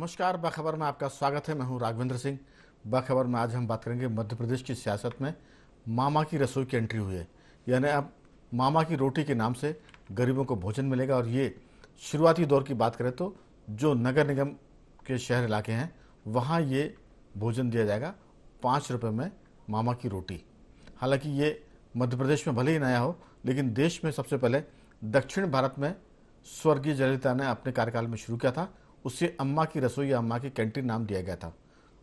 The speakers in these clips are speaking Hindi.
नमस्कार, बाखबर में आपका स्वागत है। मैं हूं राघवेंद्र सिंह। बाखबर में आज हम बात करेंगे मध्य प्रदेश की सियासत में मामा की रसोई की एंट्री हुई है। यानी अब मामा की रोटी के नाम से गरीबों को भोजन मिलेगा। और ये शुरुआती दौर की बात करें तो जो नगर निगम के शहर इलाके हैं वहाँ ये भोजन दिया जाएगा 5 रुपये में मामा की रोटी। हालांकि ये मध्य प्रदेश में भले ही नया हो, लेकिन देश में सबसे पहले दक्षिण भारत में स्वर्गीय जयललिता ने अपने कार्यकाल में शुरू किया था। उससे अम्मा की रसोई या अम्मा की कैंटीन नाम दिया गया था।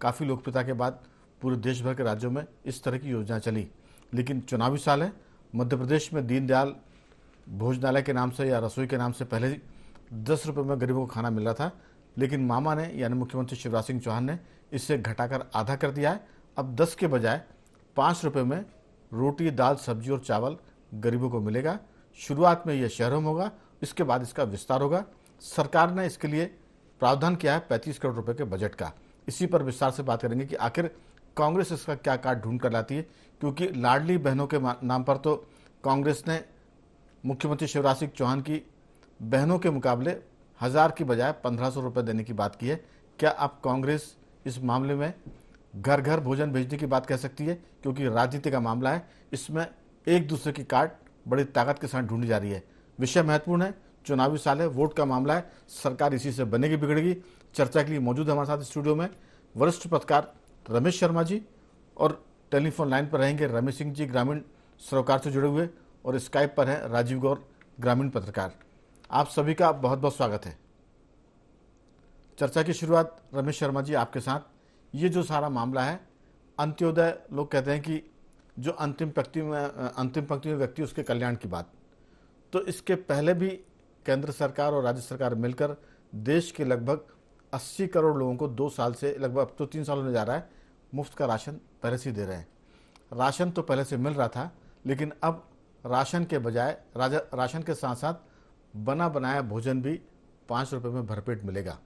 काफ़ी लोकप्रियता के बाद पूरे देश भर के राज्यों में इस तरह की योजना चली। लेकिन चुनावी साल है, मध्य प्रदेश में दीनदयाल भोजनालय के नाम से या रसोई के नाम से पहले 10 रुपये में गरीबों को खाना मिल रहा था। लेकिन मामा ने यानी मुख्यमंत्री शिवराज सिंह चौहान ने इससे घटाकर आधा कर दिया है। अब 10 के बजाय 5 रुपये में रोटी, दाल, सब्जी और चावल गरीबों को मिलेगा। शुरुआत में यह शहरों में होगा, इसके बाद इसका विस्तार होगा। सरकार ने इसके लिए प्रावधान किया है 35 करोड़ रुपए के बजट का। इसी पर विस्तार से बात करेंगे कि आखिर कांग्रेस इसका क्या काट ढूंढ कर लाती है, क्योंकि लाडली बहनों के नाम पर तो कांग्रेस ने मुख्यमंत्री शिवराज सिंह चौहान की बहनों के मुकाबले 1000 की बजाय 1500 रुपये देने की बात की है। क्या अब कांग्रेस इस मामले में घर घर भोजन भेजने की बात कह सकती है? क्योंकि राजनीति का मामला है, इसमें एक दूसरे की काट बड़ी ताकत के साथ ढूंढी जा रही है। विषय महत्वपूर्ण है, चुनावी साल है, वोट का मामला है, सरकार इसी से बनेगी बिगड़ेगी। चर्चा के लिए मौजूद है हमारे साथ स्टूडियो में वरिष्ठ पत्रकार रमेश शर्मा जी, और टेलीफोन लाइन पर रहेंगे रमेश सिंह जी, ग्रामीण सरोकार से जुड़े हुए, और स्काइप पर है राजीव गौर, ग्रामीण पत्रकार। आप सभी का बहुत बहुत स्वागत है। चर्चा की शुरुआत रमेश शर्मा जी आपके साथ। ये जो सारा मामला है, अंत्योदय लोग कहते हैं कि जो अंतिम पंक्ति में व्यक्ति, उसके कल्याण की बात, तो इसके पहले भी केंद्र सरकार और राज्य सरकार मिलकर देश के लगभग 80 करोड़ लोगों को 2 साल से लगभग, अब तो 3 साल होने जा रहा है, मुफ्त का राशन पहले से ही दे रहे हैं। राशन तो पहले से मिल रहा था, लेकिन अब राशन के बजाय राशन के साथ साथ बना बनाया भोजन भी 5 रुपये में भरपेट मिलेगा।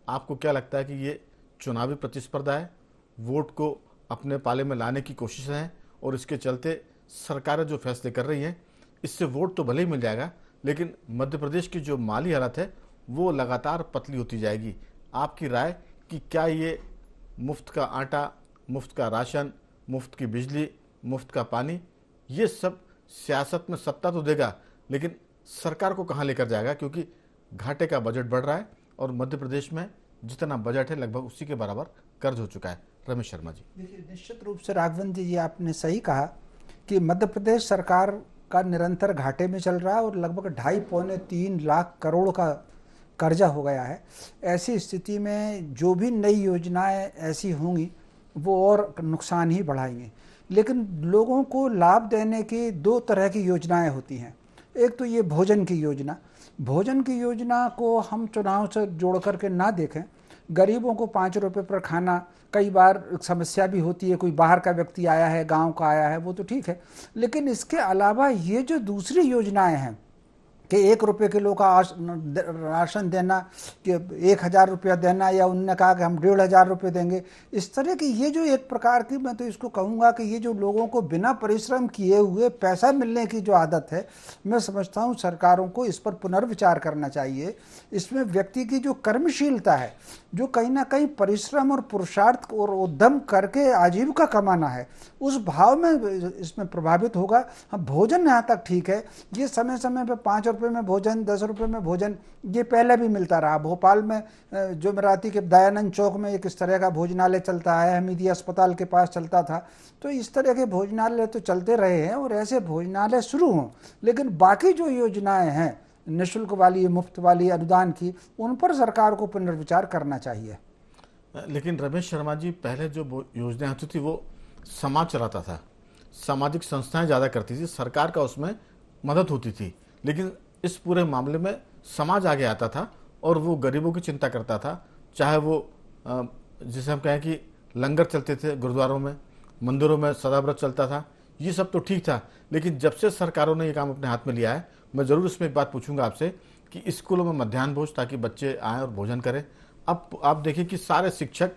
आपको क्या लगता है कि ये चुनावी प्रतिस्पर्धा है, वोट को अपने पाले में लाने की कोशिश है, और इसके चलते सरकारें जो फैसले कर रही हैं इससे वोट तो भले ही मिल जाएगा, लेकिन मध्य प्रदेश की जो माली हालत है वो लगातार पतली होती जाएगी। आपकी राय कि क्या ये मुफ्त का आटा, मुफ्त का राशन, मुफ्त की बिजली, मुफ्त का पानी, ये सब सियासत में सत्ता तो देगा, लेकिन सरकार को कहाँ लेकर जाएगा? क्योंकि घाटे का बजट बढ़ रहा है और मध्य प्रदेश में जितना बजट है लगभग उसी के बराबर कर्ज हो चुका है। रमेश शर्मा जी। देखिए, निश्चित रूप से राघवेंद्र जी आपने सही कहा कि मध्य प्रदेश सरकार का निरंतर घाटे में चल रहा है और लगभग 2.5-3 लाख करोड़ का कर्जा हो गया है। ऐसी स्थिति में जो भी नई योजनाएं ऐसी होंगी वो और नुकसान ही बढ़ाएंगे। लेकिन लोगों को लाभ देने की 2 तरह की योजनाएं होती हैं। एक तो ये भोजन की योजना, भोजन की योजना को हम चुनाव से जोड़ करके ना देखें। गरीबों को 5 रुपये पर खाना, कई बार समस्या भी होती है, कोई बाहर का व्यक्ति आया है, गांव का आया है, वो तो ठीक है, लेकिन इसके अलावा ये जो दूसरी योजनाएं हैं कि 1 रुपये किलो का राशन देना, कि 1000 रुपया देना, या उनने कहा कि हम 1500 रुपये देंगे, इस तरह की ये जो एक प्रकार की, मैं तो इसको कहूँगा कि ये जो लोगों को बिना परिश्रम किए हुए पैसा मिलने की जो आदत है, मैं समझता हूँ सरकारों को इस पर पुनर्विचार करना चाहिए। इसमें व्यक्ति की जो कर्मशीलता है, जो कहीं ना कहीं परिश्रम और पुरुषार्थ और उद्यम करके आजीविका कमाना है, उस भाव में इसमें प्रभावित होगा। हाँ, भोजन यहाँ तक ठीक है, ये समय समय पर 5 रुपये में भोजन, 10 रुपये में भोजन, ये पहले भी मिलता रहा। भोपाल में जो मराठी के दयानंद चौक में एक इस तरह का भोजनालय चलता है, हमीदिया अस्पताल के पास चलता था, तो इस तरह के भोजनालय तो चलते रहे हैं और ऐसे भोजनालय शुरू हों। लेकिन बाकी जो योजनाएं हैं निःशुल्क वाली, मुफ्त वाली, अनुदान की, उन पर सरकार को पुनर्विचार करना चाहिए। लेकिन रमेश शर्मा जी, पहले जो योजनाएं होती थी वो समाज चलाता था, सामाजिक संस्थाएं ज़्यादा करती थी, सरकार का उसमें मदद होती थी। लेकिन इस पूरे मामले में समाज आगे आता था और वो गरीबों की चिंता करता था। चाहे वो जिसे हम कहें कि लंगर चलते थे गुरुद्वारों में, मंदिरों में सदाव्रत चलता था, ये सब तो ठीक था। लेकिन जब से सरकारों ने ये काम अपने हाथ में लिया है, मैं ज़रूर इसमें एक बात पूछूंगा आपसे कि स्कूलों में मध्याह्न भोज, ताकि बच्चे आएँ और भोजन करें। अब आप देखिए कि सारे शिक्षक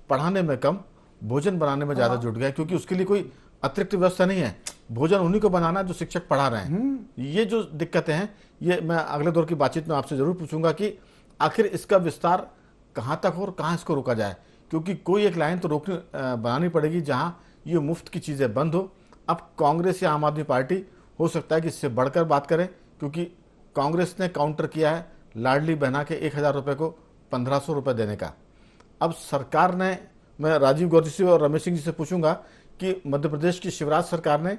पढ़ाने में कम, भोजन बनाने में ज़्यादा जुट गए, क्योंकि उसके लिए कोई अतिरिक्त व्यवस्था नहीं है। भोजन उन्हीं को बनाना जो शिक्षक पढ़ा रहे हैं। ये जो दिक्कतें हैं, ये मैं अगले दौर की बातचीत में आपसे जरूर पूछूंगा कि आखिर इसका विस्तार कहाँ तक हो और कहाँ इसको रोका जाए, क्योंकि कोई एक लाइन तो रोकनी बनानी पड़ेगी जहाँ ये मुफ्त की चीज़ें बंद हो। अब कांग्रेस या आम आदमी पार्टी हो सकता है कि इससे बढ़कर बात करें, क्योंकि कांग्रेस ने काउंटर किया है लाडली बहना के 1,000 रुपये को 1,500 रुपये देने का। अब सरकार ने, मैं राजीव गौर जी से और रमेश सिंह जी से पूछूंगा कि मध्य प्रदेश की शिवराज सरकार ने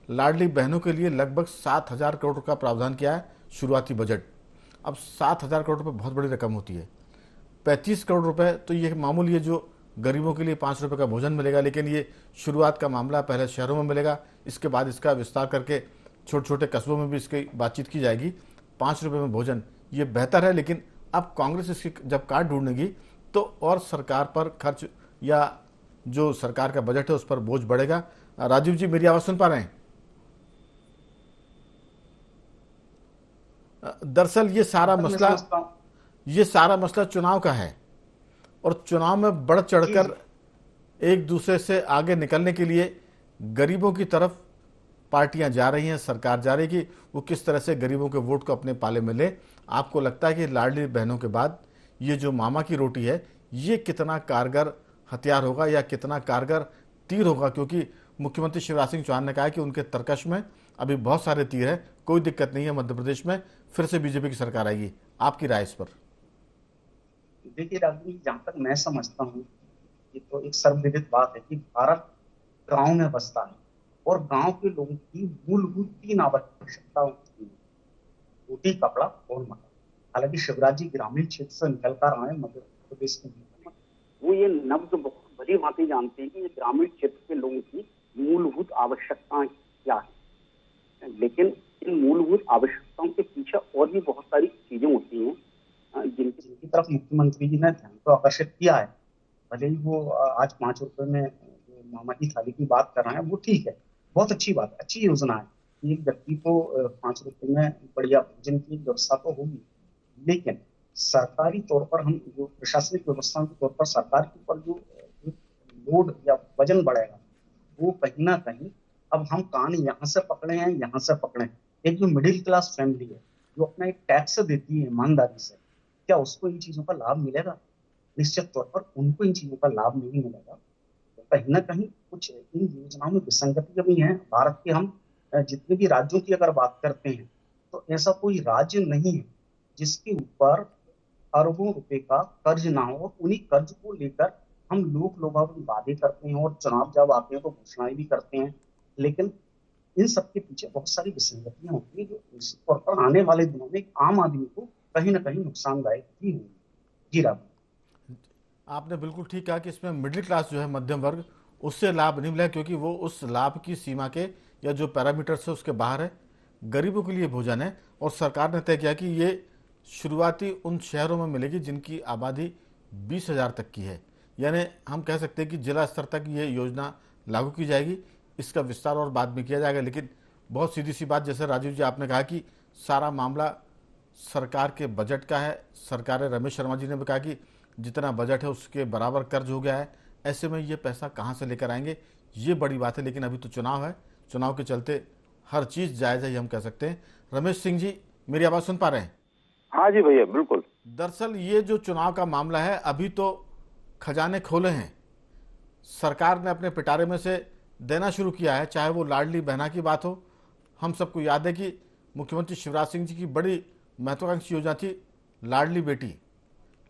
लाडली बहनों के लिए लगभग 7,000 करोड़ का प्रावधान किया है शुरुआती बजट। अब 7,000 करोड़ रुपये बहुत बड़ी रकम होती है। 35 करोड़ रुपए तो ये मामूली है जो गरीबों के लिए 5 रुपये का भोजन मिलेगा, लेकिन ये शुरुआत का मामला, पहले शहरों में मिलेगा, इसके बाद इसका विस्तार करके छोटे छोटे कस्बों में भी इसकी बातचीत की जाएगी। 5 रुपये में भोजन ये बेहतर है, लेकिन अब कांग्रेस इसकी जब काट ढूंढेगी तो और सरकार पर खर्च या जो सरकार का बजट है उस पर बोझ बढ़ेगा। राजीव जी, मेरी आवाज़ सुन पा रहे हैं? दरअसल ये सारा मसला चुनाव का है, और चुनाव में बढ़ चढ़कर एक दूसरे से आगे निकलने के लिए गरीबों की तरफ पार्टियां जा रही हैं, सरकार जा रही है कि वो किस तरह से गरीबों के वोट को अपने पाले में ले। आपको लगता है कि लाडली बहनों के बाद ये जो मामा की रोटी है, ये कितना कारगर हथियार होगा या कितना कारगर तीर होगा? क्योंकि मुख्यमंत्री शिवराज सिंह चौहान ने कहा है कि उनके तरकश में अभी बहुत सारे तीर हैं, कोई दिक्कत नहीं है, मध्य प्रदेश में फिर से बीजेपी की सरकार आएगी। आपकी राय इस पर? देखिए राजनीति, जहां तक मैं समझता हूँ, ये तो एक सर्वविदित बात है कि भारत गांव में बसता है और गांव के लोगों की मूलभूत 3 आवश्यकताएं होती हैं: रोटी, कपड़ा और मकान। हालांकि शिवराज जी ग्रामीण क्षेत्र से निकल कर आए मध्य प्रदेश के मुख्यमंत्री, वो ये नब्ज बहुत भली भांति जानते हैं कि ये ग्रामीण क्षेत्र के लोगों की मूलभूत आवश्यकताएं क्या है। लेकिन इन मूलभूत आवश्यकताओं के पीछे और भी बहुत सारी चीजें होती हैं जिनकी तरफ मुख्यमंत्री जी ने ध्यान तो आकर्षित किया है। भले ही वो आज 5 रुपए में मामा की थाली की बात कर रहे हैं, वो ठीक है, बहुत अच्छी बात है, अच्छी योजना है। एक व्यक्ति को 5 रुपए में बढ़िया भोजन की व्यवस्था तो होगी, लेकिन सरकारी तौर पर हम जो प्रशासनिक व्यवस्था के तौर पर सरकार के ऊपर जो लोड या वजन बढ़ेगा, वो कहीं ना कहीं, अब हम कान यहाँ से पकड़े हैं, यहाँ से पकड़े हैं। एक जो मिडिल क्लास फैमिली है, जो अपना एक टैक्स देती है ईमानदारी से, क्या उसको इन चीजों का लाभ मिलेगा? निश्चित तौर पर उनको इन चीजों का लाभ नहीं मिलेगा। तो कहीं ना कहीं कुछ इन योजनाओं में विसंगतियां भी हैं। भारत के हम जितने भी राज्यों की अगर बात करते हैं, तो ऐसा कोई राज्य नहीं है जिसके ऊपर अरबों रुपए का कर्ज ना हो। उन्हीं कर्ज को लेकर हम लोग वादे करते हैं और चुनाव जब आते हैं तो घोषणाएं भी करते हैं, लेकिन इन सबके पीछे बहुत सारी विसंगतियां होती है जो निश्चित तौर पर आने वाले दिनों में आम आदमी को कहीं ना कहीं नुकसानदायक भी होंगी। जी राम, आपने बिल्कुल ठीक कहा कि इसमें मिडिल क्लास जो है, मध्यम वर्ग, उससे लाभ नहीं मिला, क्योंकि वो उस लाभ की सीमा के या जो पैरामीटर्स है उसके बाहर है। गरीबों के लिए भोजन है, और सरकार ने तय किया कि ये शुरुआती उन शहरों में मिलेगी जिनकी आबादी 20,000 तक की है। यानी हम कह सकते हैं कि जिला स्तर तक ये योजना लागू की जाएगी। इसका विस्तार और बाद में किया जाएगा, लेकिन बहुत सीधी सी बात, जैसे राजीव जी आपने कहा कि सारा मामला सरकार के बजट का है। सरकार, रमेश शर्मा जी ने भी कहा कि जितना बजट है उसके बराबर कर्ज हो गया है। ऐसे में ये पैसा कहाँ से लेकर आएंगे, ये बड़ी बात है। लेकिन अभी तो चुनाव है, चुनाव के चलते हर चीज़ जायज़ है, ये हम कह सकते हैं। रमेश सिंह जी, मेरी आवाज़ सुन पा रहे हैं? हाँ जी भैया, बिल्कुल। दरअसल ये जो चुनाव का मामला है, अभी तो खजाने खोले हैं, सरकार ने अपने पिटारे में से देना शुरू किया है। चाहे वो लाडली बहना की बात हो, हम सबको याद है कि मुख्यमंत्री शिवराज सिंह जी की बड़ी महत्वाकांक्षी योजना थी लाडली बेटी।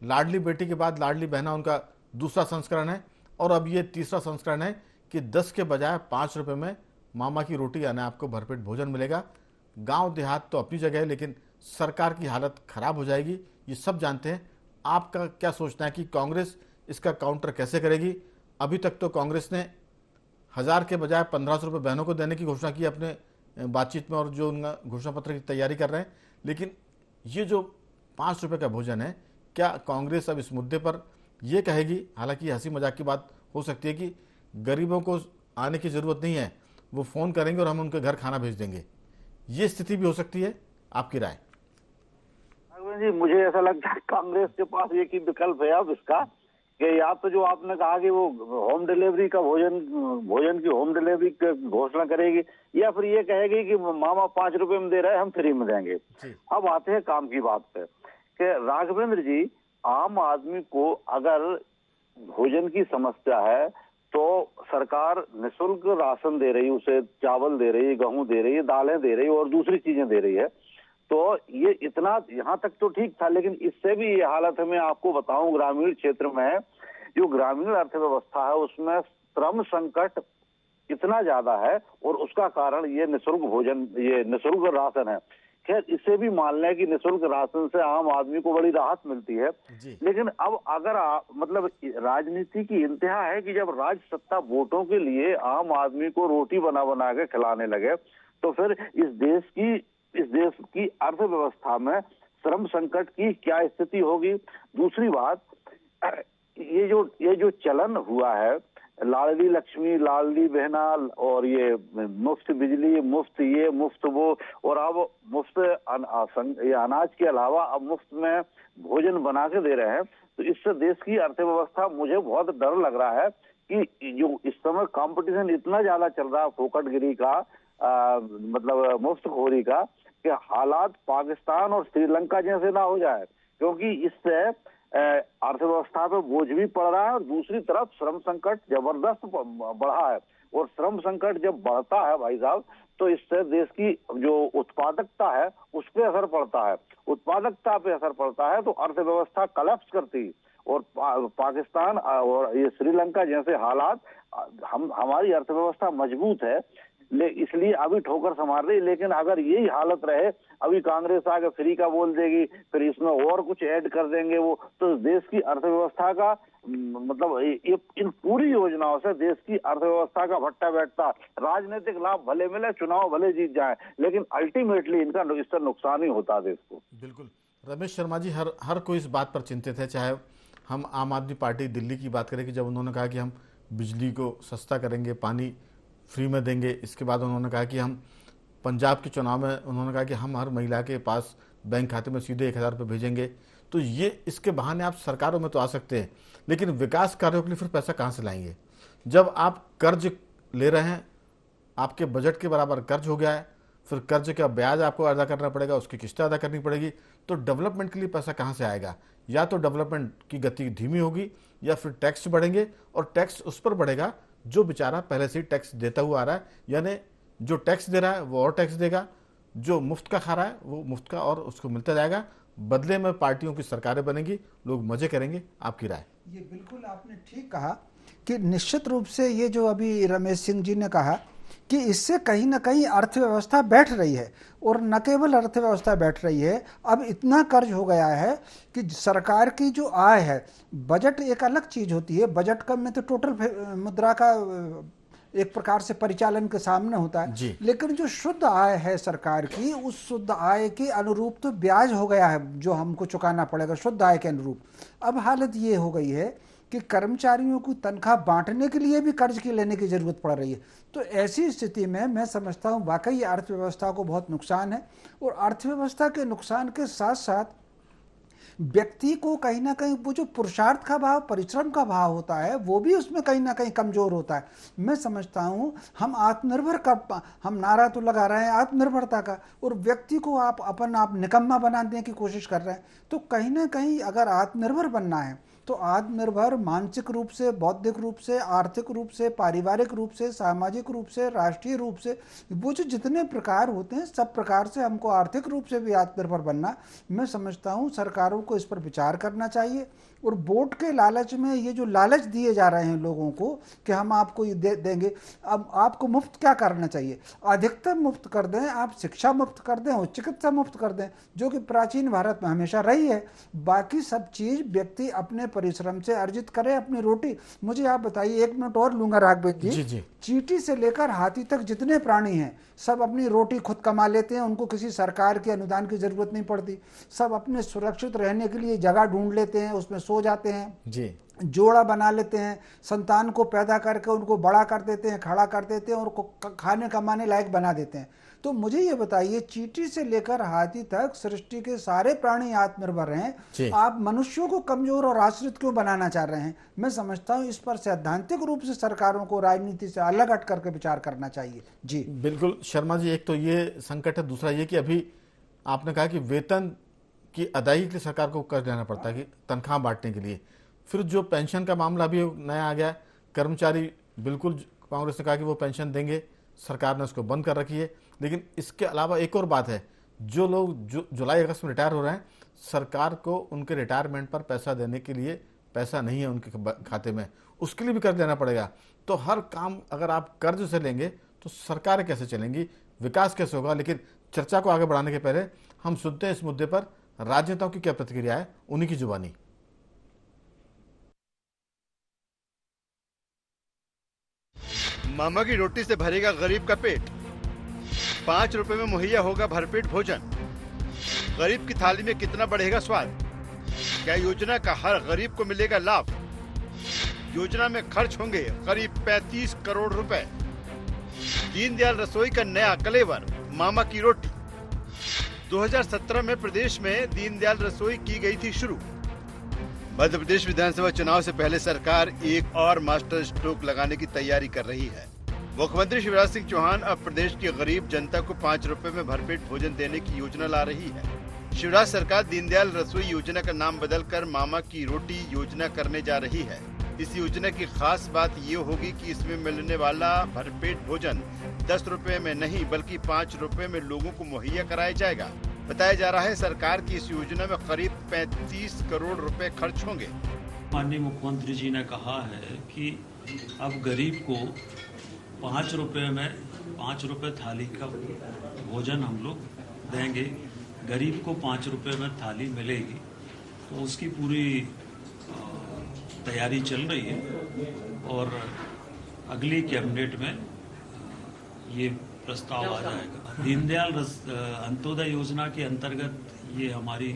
लाडली बेटी के बाद लाडली बहना उनका दूसरा संस्करण है, और अब ये तीसरा संस्करण है कि 10 के बजाय 5 रुपये में मामा की रोटी, यानी आपको भरपेट भोजन मिलेगा। गांव देहात तो अपनी जगह है, लेकिन सरकार की हालत खराब हो जाएगी, ये सब जानते हैं। आपका क्या सोचना है कि कांग्रेस इसका काउंटर कैसे करेगी? अभी तक तो कांग्रेस ने 1,000 के बजाय 1,500 रुपये बहनों को देने की घोषणा की अपने बातचीत में, और जो उनका घोषणा पत्र की तैयारी कर रहे हैं। लेकिन ये जो 5 रुपये का भोजन है, क्या कांग्रेस अब इस मुद्दे पर यह कहेगी, हालांकि हंसी मजाक की बात हो सकती है, कि गरीबों को आने की ज़रूरत नहीं है, वो फ़ोन करेंगे और हम उनके घर खाना भेज देंगे? ये स्थिति भी हो सकती है, आपकी राय? जी, मुझे ऐसा लगता है कांग्रेस के पास एक ही विकल्प है अब इसका, कि या तो जो आपने कहा कि वो होम डिलीवरी का भोजन की होम डिलीवरी की घोषणा करेगी, या फिर ये कहेगी कि मामा 5 रुपए में दे रहे हैं, हम फ्री में देंगे। अब आते हैं काम की बात पे, कि राघवेंद्र जी आम आदमी को अगर भोजन की समस्या है तो सरकार निःशुल्क राशन दे रही है, उसे चावल दे रही है, गेहूं दे रही है, दालें दे रही है और दूसरी चीजें दे रही है। तो ये इतना यहाँ तक तो ठीक था, लेकिन इससे भी ये हालत है। मैं आपको बताऊं, ग्रामीण क्षेत्र में जो ग्रामीण अर्थव्यवस्था है उसमें श्रम संकट इतना ज्यादा है और उसका कारण ये निःशुल्क भोजन, ये निःशुल्क राशन है। खैर, इसे भी मान लें कि निःशुल्क राशन से आम आदमी को बड़ी राहत मिलती है, लेकिन अब अगर मतलब राजनीति की इंतहा है कि जब राज सत्ता वोटों के लिए आम आदमी को रोटी बना बना के खिलाने लगे तो फिर इस देश की अर्थव्यवस्था में श्रम संकट की क्या स्थिति होगी। दूसरी बात, ये जो चलन हुआ है, लाडली लक्ष्मी, लाडली बहना और ये मुफ्त बिजली, मुफ्त ये, मुफ्त वो, और अब मुफ्त ये अनाज के अलावा अब मुफ्त में भोजन बना के दे रहे हैं, तो इससे देश की अर्थव्यवस्था, मुझे बहुत डर लग रहा है कि जो इस समय कंपटीशन इतना ज्यादा चल रहा है फोकटगिरी का, मतलब मुफ्तखोरी का, कि हालात पाकिस्तान और श्रीलंका जैसे ना हो जाए, क्योंकि इससे अर्थव्यवस्था पे बोझ भी पड़ रहा है और दूसरी तरफ श्रम संकट जबरदस्त बढ़ा है। और श्रम संकट जब बढ़ता है भाई साहब, तो इससे देश की जो उत्पादकता है उस पर असर पड़ता है। उत्पादकता पे असर पड़ता है तो अर्थव्यवस्था कलेप्स करती है और पाकिस्तान और ये श्रीलंका जैसे हालात, हमारी अर्थव्यवस्था मजबूत है इसलिए अभी ठोकर संभाल रही, लेकिन अगर यही हालत रहे, अभी कांग्रेस आके फ्री का बोल देगी, फिर इसमें और कुछ ऐड कर देंगे वो, तो देश की अर्थव्यवस्था का मतलब ये इन पूरी योजनाओं से देश की अर्थव्यवस्था का भट्टा बैठता। राजनीतिक लाभ भले मिले, चुनाव भले जीत जाए, लेकिन अल्टीमेटली इनका इससे नुकसान ही होता है देश को। बिल्कुल रमेश शर्मा जी, हर कोई इस बात पर चिंतित है। चाहे हम आम आदमी पार्टी दिल्ली की बात करें कि जब उन्होंने कहा कि हम बिजली को सस्ता करेंगे, पानी फ्री में देंगे, इसके बाद उन्होंने कहा कि हम पंजाब के चुनाव में उन्होंने कहा कि हम हर महिला के पास बैंक खाते में सीधे 1000 रुपये भेजेंगे। तो ये इसके बहाने आप सरकारों में तो आ सकते हैं, लेकिन विकास कार्यों के लिए फिर पैसा कहाँ से लाएंगे? जब आप कर्ज ले रहे हैं, आपके बजट के बराबर कर्ज हो गया है, फिर कर्ज का ब्याज आपको अदा करना पड़ेगा, उसकी किस्तें अदा करनी पड़ेगी, तो डेवलपमेंट के लिए पैसा कहाँ से आएगा? या तो डेवलपमेंट की गति धीमी होगी या फिर टैक्स बढ़ेंगे, और टैक्स उस पर बढ़ेगा जो बेचारा पहले से ही टैक्स देता हुआ आ रहा है, यानी जो टैक्स दे रहा है वो और टैक्स देगा, जो मुफ्त का खा रहा है वो मुफ्त का और उसको मिलता जाएगा। बदले में पार्टियों की सरकारें बनेंगी, लोग मजे करेंगे। आपकी राय? ये बिल्कुल आपने ठीक कहा कि निश्चित रूप से ये जो अभी रमेश सिंह जी ने कहा कि इससे कहीं ना कहीं अर्थव्यवस्था बैठ रही है, और न केवल अर्थव्यवस्था बैठ रही है, अब इतना कर्ज हो गया है कि सरकार की जो आय है, बजट एक अलग चीज होती है, बजट का में तो टोटल मुद्रा का एक प्रकार से परिचालन के सामने होता है, लेकिन जो शुद्ध आय है सरकार की, उस शुद्ध आय के अनुरूप तो ब्याज हो गया है जो हमको चुकाना पड़ेगा शुद्ध आय के अनुरूप। अब हालत ये हो गई है कि कर्मचारियों को तनख्वाह बांटने के लिए भी कर्ज की लेने की जरूरत पड़ रही है। तो ऐसी स्थिति में मैं समझता हूँ वाकई अर्थव्यवस्था को बहुत नुकसान है, और अर्थव्यवस्था के नुकसान के साथ साथ व्यक्ति को कहीं ना कहीं वो जो पुरुषार्थ का भाव, परिश्रम का भाव होता है, वो भी उसमें कहीं ना कहीं कमजोर होता है। मैं समझता हूँ हम हम नारा तो लगा रहे हैं आत्मनिर्भरता का, और व्यक्ति को आप निकम्मा बनाने की कोशिश कर रहे हैं। तो कहीं ना कहीं अगर आत्मनिर्भर बनना है तो आत्मनिर्भर मानसिक रूप से, बौद्धिक रूप से, आर्थिक रूप से, पारिवारिक रूप से, सामाजिक रूप से, राष्ट्रीय रूप से, वो जो जितने प्रकार होते हैं सब प्रकार से हमको आर्थिक रूप से भी आत्मनिर्भर बनना, मैं समझता हूँ सरकारों को इस पर विचार करना चाहिए। और वोट के लालच में ये जो लालच दिए जा रहे हैं लोगों को कि हम आपको ये देंगे, अब आपको मुफ्त क्या करना चाहिए? अधिकतम मुफ्त कर दें, आप शिक्षा मुफ्त कर दें और चिकित्सा मुफ्त कर दें, जो कि प्राचीन भारत में हमेशा रही है। बाकी सब चीज व्यक्ति अपने परिश्रम से अर्जित करे अपनी रोटी। मुझे आप बताइए, 1 मिनट और लूंगा राघवेंद्र जी। चींटी से लेकर हाथी तक जितने प्राणी हैं सब अपनी रोटी खुद कमा लेते हैं, उनको किसी सरकार के अनुदान की जरूरत नहीं पड़ती। सब अपने सुरक्षित रहने के लिए जगह ढूंढ लेते हैं, उसमें सो जाते हैं जी, जोड़ा बना लेते हैं, संतान को पैदा करके उनको बड़ा कर देते हैं, खड़ा कर देते हैं और खाने कमाने लायक बना देते हैं। तो मुझे ये बताइए, चींटी से लेकर हाथी तक सृष्टि के सारे प्राणी आत्मनिर्भर हैं, आप मनुष्यों को कमजोर और आश्रित क्यों बनाना चाह रहे हैं? मैं समझता हूं इस पर सैद्धांतिक रूप से सरकारों को राजनीति से अलग हट करके विचार करना चाहिए। जी बिल्कुल शर्मा जी, एक तो ये संकट है, दूसरा ये कि अभी आपने कहा कि वेतन की अदायगी के लिए सरकार को कर्ज लेना पड़ता है कि तनख्वाह बांटने के लिए। फिर जो पेंशन का मामला भी नया आ गया, कर्मचारी बिल्कुल कांग्रेस ने कहा कि वो पेंशन देंगे, सरकार ने उसको बंद कर रखी है। लेकिन इसके अलावा एक और बात है, जो लोग जो जुलाई अगस्त में रिटायर हो रहे हैं, सरकार को उनके रिटायरमेंट पर पैसा देने के लिए पैसा नहीं है उनके खाते में, उसके लिए भी कर्ज लेना पड़ेगा। तो हर काम अगर आप कर्ज से लेंगे तो सरकार कैसे चलेंगी, विकास कैसे होगा। लेकिन चर्चा को आगे बढ़ाने के पहले हम सुनते हैं इस मुद्दे पर राजनेताओं की क्या प्रतिक्रिया है, उन्हीं की जुबानी। मामा की रोटी से भरेगा गरीब का पेट, 5 रुपए में मुहैया होगा भरपेट भोजन, गरीब की थाली में कितना बढ़ेगा स्वाद, क्या योजना का हर गरीब को मिलेगा लाभ। योजना में खर्च होंगे करीब 35 करोड़ रुपए। दीनदयाल रसोई का नया कलेवर, मामा की रोटी। 2017 में प्रदेश में दीनदयाल रसोई की गई थी शुरू। मध्य प्रदेश विधानसभा चुनाव से पहले सरकार एक और मास्टर स्ट्रोक लगाने की तैयारी कर रही है। मुख्यमंत्री शिवराज सिंह चौहान अब प्रदेश की गरीब जनता को 5 रुपए में भरपेट भोजन देने की योजना ला रही है। शिवराज सरकार दीनदयाल रसोई योजना का नाम बदलकर मामा की रोटी योजना करने जा रही है। इस योजना की खास बात ये होगी कि इसमें मिलने वाला भरपेट भोजन 10 रुपए में नहीं बल्कि 5 रुपए में लोगों को मुहैया कराया जाएगा। बताया जा रहा है सरकार की इस योजना में करीब 35 करोड़ रुपए खर्च होंगे। माननीय मुख्यमंत्री जी ने कहा है कि अब गरीब को 5 रुपए में 5 रुपए थाली का भोजन हम लोग देंगे। गरीब को 5 रुपए में थाली मिलेगी, तो उसकी पूरी तैयारी चल रही है और अगली कैबिनेट में ये प्रस्ताव आ जाएगा। दीनदयाल अंत्योदय योजना के अंतर्गत ये हमारी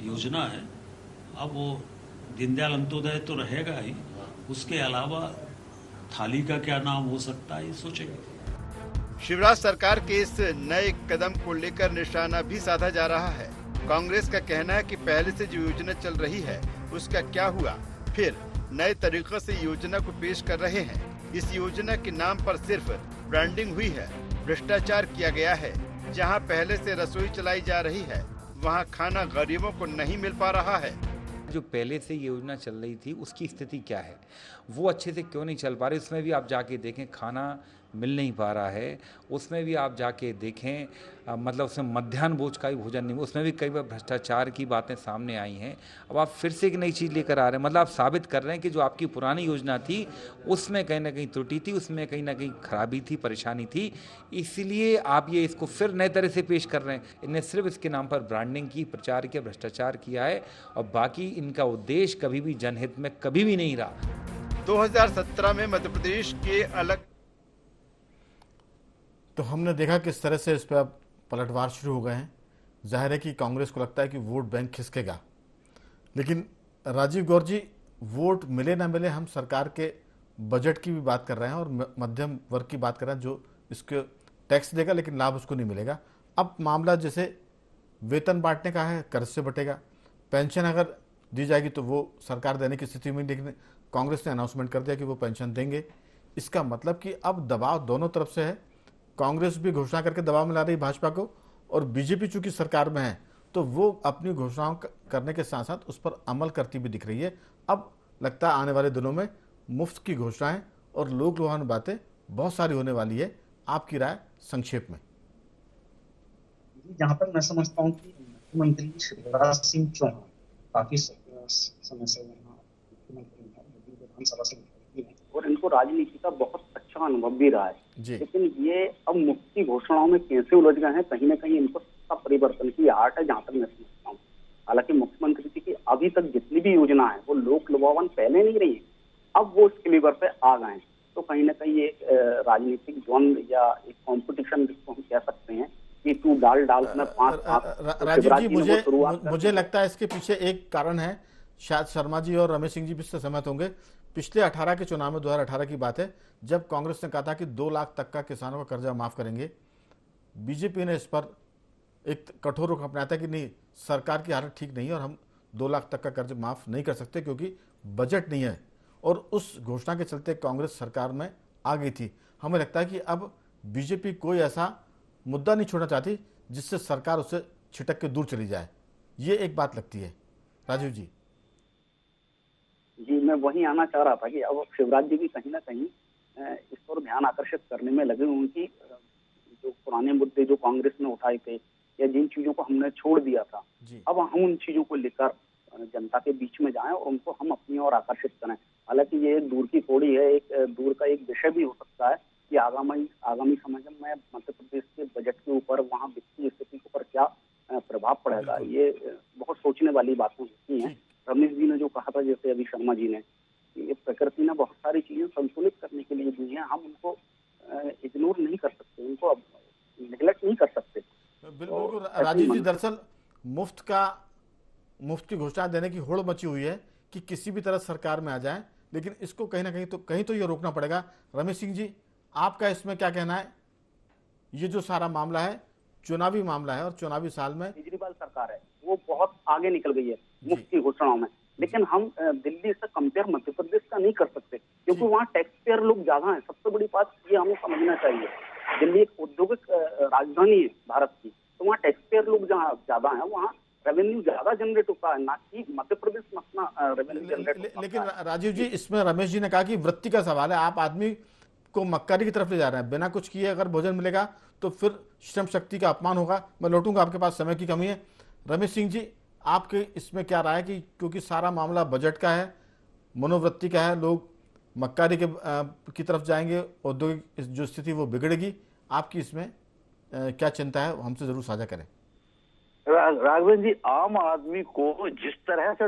योजना है। अब वो दीनदयाल अंत्योदय तो रहेगा ही, उसके अलावा थाली का क्या नाम हो सकता है ये सोचेंगे। शिवराज सरकार के इस नए कदम को लेकर निशाना भी साधा जा रहा है। कांग्रेस का कहना है कि पहले से जो योजना चल रही है उसका क्या हुआ, फिर नए तरीके से योजना को पेश कर रहे हैं। इस योजना के नाम पर सिर्फ ब्रांडिंग हुई है, भ्रष्टाचार किया गया है। जहां पहले से रसोई चलाई जा रही है वहां खाना गरीबों को नहीं मिल पा रहा है। जो पहले से योजना चल रही थी उसकी स्थिति क्या है, वो अच्छे से क्यों नहीं चल पा रही, उसमें भी आप जाके देखें खाना मिल नहीं पा रहा है। उसमें भी आप जाके देखें मतलब उसमें मध्याह्न भोज का भी भोजन नहीं, उसमें भी कई बार भ्रष्टाचार की बातें सामने आई हैं। अब आप फिर से एक नई चीज़ लेकर आ रहे हैं, मतलब आप साबित कर रहे हैं कि जो आपकी पुरानी योजना थी उसमें कहीं ना कहीं त्रुटि थी, उसमें कहीं ना कहीं खराबी थी, परेशानी थी, इसलिए आप ये इसको फिर नए तरह से पेश कर रहे हैं। इन्हें सिर्फ इसके नाम पर ब्रांडिंग की, प्रचार किया, भ्रष्टाचार किया है और बाकी इनका उद्देश्य कभी भी जनहित में कभी भी नहीं रहा। 2017 में मध्य प्रदेश के अलग तो हमने देखा किस तरह से इस पर अब पलटवार शुरू हो गए हैं। जाहिर है कि कांग्रेस को लगता है कि वोट बैंक खिसकेगा, लेकिन राजीव गौर जी, वोट मिले ना मिले, हम सरकार के बजट की भी बात कर रहे हैं और मध्यम वर्ग की बात कर रहे हैं जो इसके टैक्स देगा लेकिन लाभ उसको नहीं मिलेगा। अब मामला जैसे वेतन बांटने का है, कर्ज से बटेगा। पेंशन अगर दी जाएगी तो वो सरकार देने की स्थिति में, लेकिन कांग्रेस ने अनाउंसमेंट कर दिया कि वो पेंशन देंगे। इसका मतलब कि अब दबाव दोनों तरफ से है। कांग्रेस भी घोषणा करके दबाव में ला रही भाजपा को, और बीजेपी चूंकि सरकार में है तो वो अपनी घोषणाओं करने के साथ साथ उस पर अमल करती भी दिख रही है। अब लगता है आने वाले दिनों में मुफ्त की घोषणाएं और लोक लुभावन बातें बहुत सारी होने वाली है। आपकी राय संक्षेप में? जहां तक मैं समझता हूँ कि मुख्यमंत्री शिवराज सिंह चौहान काफी समय से मुख्यमंत्री हैं, विधानसभा से और इनको राजनीति का बहुत अच्छा अनुभव भी रहा है। लेकिन ये अब मुफ्त की घोषणाओं में कैसे उलझ गए हैं, कहीं ना कहीं इनको सत्ता परिवर्तन की आर्ट है, जहां तक मैं समझता हूँ। हालांकि मुख्यमंत्री जी की अभी तक जितनी भी योजना है वो लोक लुभावन पहले नहीं रही है, अब वो इस क्लीवर पे आ गए हैं। तो कहीं ना कहीं ये राजनीतिक द्वंद या एक कॉम्पिटिशन जिसको हम कह सकते हैं कि तू डाल में 5 राजीव जी, मुझे लगता है इसके पीछे एक कारण है, शायद शर्मा जी और रमेश सिंह जी भी इससे सहमत होंगे। पिछले 18 के चुनाव में 2018 की बात है, जब कांग्रेस ने कहा था कि 2 लाख तक का किसानों का कर्जा माफ करेंगे, बीजेपी ने इस पर एक कठोर रुख अपनाया था कि नहीं, सरकार की हालत ठीक नहीं है और हम 2 लाख तक का कर्ज माफ नहीं कर सकते क्योंकि बजट नहीं है। और उस घोषणा के चलते कांग्रेस सरकार में आ गई थी। हमें लगता है कि अब बीजेपी कोई ऐसा मुद्दा नहीं छोड़ना चाहती जिससे सरकार उससे छिटक के दूर चली जाए। ये एक बात लगती है। राजीव जी। जी, मैं वहीं आना चाह रहा था कि अब शिवराज जी भी कहीं ना कहीं इस पर ध्यान आकर्षित करने में लगे हुए हैं कि जो पुराने मुद्दे जो कांग्रेस ने उठाए थे या जिन चीजों को हमने छोड़ दिया था, जी। अब हम उन चीजों को लेकर जनता के बीच में जाएं और उनको हम अपनी ओर आकर्षित करें। हालांकि ये एक दूर की कौड़ी है, एक दूर का एक विषय भी हो सकता है कि आगामी समय में मध्य प्रदेश के बजट के ऊपर, वहाँ वित्तीय स्थिति के ऊपर क्या प्रभाव पड़ेगा, ये बहुत सोचने वाली बातें होती हैं। रमेश जी ने जो कहा था, जैसे अभी शर्मा जी ने, ये प्रकृति ने बहुत सारी चीजें संतुलित करने के लिए दी हैं, हम उनको इग्नोर नहीं कर सकते, उनको निगलेक्ट नहीं कर सकते। बिल्कुल राजीव जी, दरअसल मुफ्त की घोषणा देने की होड़ मची हुई है कि किसी भी तरह सरकार में आ जाए, लेकिन इसको कहीं ना कहीं तो ये रोकना पड़ेगा। रमेश सिंह जी, आपका इसमें क्या कहना है? ये जो सारा मामला है चुनावी मामला है और चुनावी साल में केजरीवाल सरकार है वो बहुत आगे निकल गई है मुफ्त की घोषणाओं में, लेकिन हम दिल्ली से कंपेयर मध्य प्रदेश का नहीं कर सकते क्योंकि वहाँ टैक्स पेयर लोग ज्यादा हैं। सबसे बड़ी बात ये हमें समझना चाहिए, दिल्ली एक औद्योगिक राजधानी है भारत की, तो वहाँ टैक्स पेयर लोग जहाँ ज्यादा हैं, वहाँ रेवेन्यू ज्यादा जनरेट होता है, ना कि मध्य प्रदेश में अपना रेवेन्यू जनरेट होता है। लेकिन राजीव जी, इसमें रमेश जी ने कहा कि वृत्ति का सवाल है। आप आदमी को मक्कारी की तरफ ले जा रहे हैं, बिना कुछ किए अगर भोजन मिलेगा तो फिर श्रम शक्ति का अपमान होगा। मैं लौटूंगा, आपके पास समय की कमी है। रमेश सिंह जी, आपके इसमें क्या राय है कि क्योंकि सारा मामला बजट का है, मनोवृत्ति का है, लोग मक्कारी की तरफ जाएंगे, औद्योगिक जो स्थिति वो बिगड़ेगी, आपकी इसमें क्या चिंता है, हमसे जरूर साझा करें। राघवेंद्र जी, आम आदमी को जिस तरह से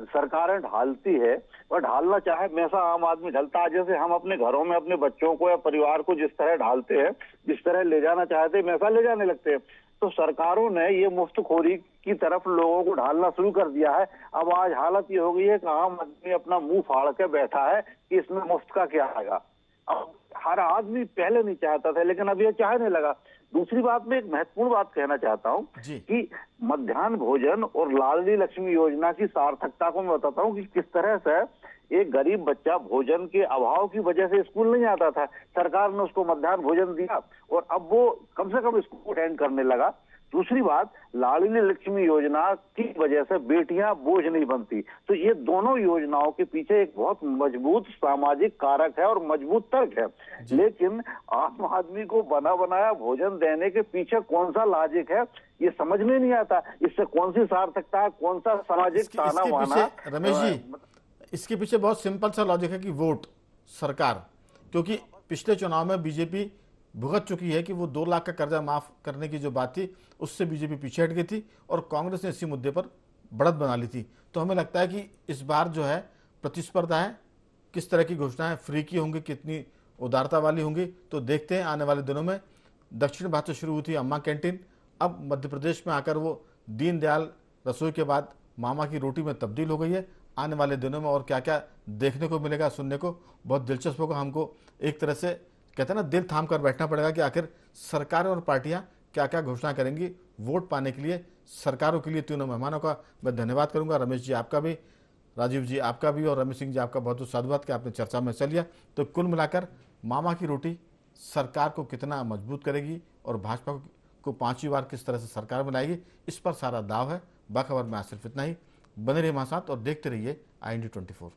सरकारें ढालती है वह ढालना चाहे वैसा आम आदमी ढलता है। जैसे हम अपने घरों में अपने बच्चों को या परिवार को जिस तरह ढालते हैं, जिस तरह ले जाना चाहते हैं वैसा ले जाने लगते हैं। तो सरकारों ने ये मुफ्तखोरी की तरफ लोगों को ढालना शुरू कर दिया है। अब आज हालत ये हो गई है कि आम आदमी अपना मुंह फाड़ के बैठा है कि इसमें मुफ्त का क्या आएगा। अब हर आदमी पहले नहीं चाहता था, लेकिन अब ये चाहने लगा। दूसरी बात में एक महत्वपूर्ण बात कहना चाहता हूँ कि मध्याह्न भोजन और लाडली लक्ष्मी योजना की सार्थकता को मैं बताता हूँ कि किस तरह से एक गरीब बच्चा भोजन के अभाव की वजह से स्कूल नहीं आता था, सरकार ने उसको मध्याह्न भोजन दिया और अब वो कम से कम स्कूल अटेंड करने लगा। दूसरी बात, लाडली लक्ष्मी योजना की वजह से बेटियां बोझ नहीं बनती। तो ये दोनों योजनाओं के पीछे एक बहुत मजबूत सामाजिक कारक है और मजबूत तर्क है। लेकिन आम आदमी को बना बनाया भोजन देने के पीछे कौन सा लॉजिक है, ये समझ में नहीं आता। इससे कौन सी सार्थकता है, कौन सा सामाजिक ताना वाना। रमेश जी, इसके पीछे बहुत सिंपल सा लॉजिक है कि वोट सरकार, क्योंकि पिछले चुनाव में बीजेपी भुगत चुकी है कि वो 2 लाख का कर्जा माफ करने की जो बात थी उससे बीजेपी पीछे हट गई थी और कांग्रेस ने इसी मुद्दे पर बढ़त बना ली थी। तो हमें लगता है कि इस बार जो है प्रतिस्पर्धा है, किस तरह की घोषणाएं फ्री की होंगी, कितनी उदारता वाली होंगी, तो देखते हैं आने वाले दिनों में। दक्षिण भारत से शुरू हुई थी अम्मा कैंटीन, अब मध्य प्रदेश में आकर वो दीनदयाल रसोई के बाद मामा की रोटी में तब्दील हो गई है। आने वाले दिनों में और क्या क्या देखने को मिलेगा, सुनने को बहुत दिलचस्प होगा। हमको एक तरह से कहते हैं ना, दिल थाम कर बैठना पड़ेगा कि आखिर सरकारें और पार्टियां क्या क्या घोषणा करेंगी वोट पाने के लिए। सरकारों के लिए तीनों मेहमानों का मैं धन्यवाद करूंगा। रमेश जी आपका भी, राजीव जी आपका भी और रमेश सिंह जी आपका बहुत बहुत साधुवाद कि आपने चर्चा में हिस्सा लिया। तो कुल मिलाकर मामा की रोटी सरकार को कितना मजबूत करेगी और भाजपा को 5वीं बार किस तरह से सरकार में लाएगी, इस पर सारा दाव है। बाखबर में आज सिर्फ इतना ही। बने रहिए हमारे साथ और देखते रहिए IND 24।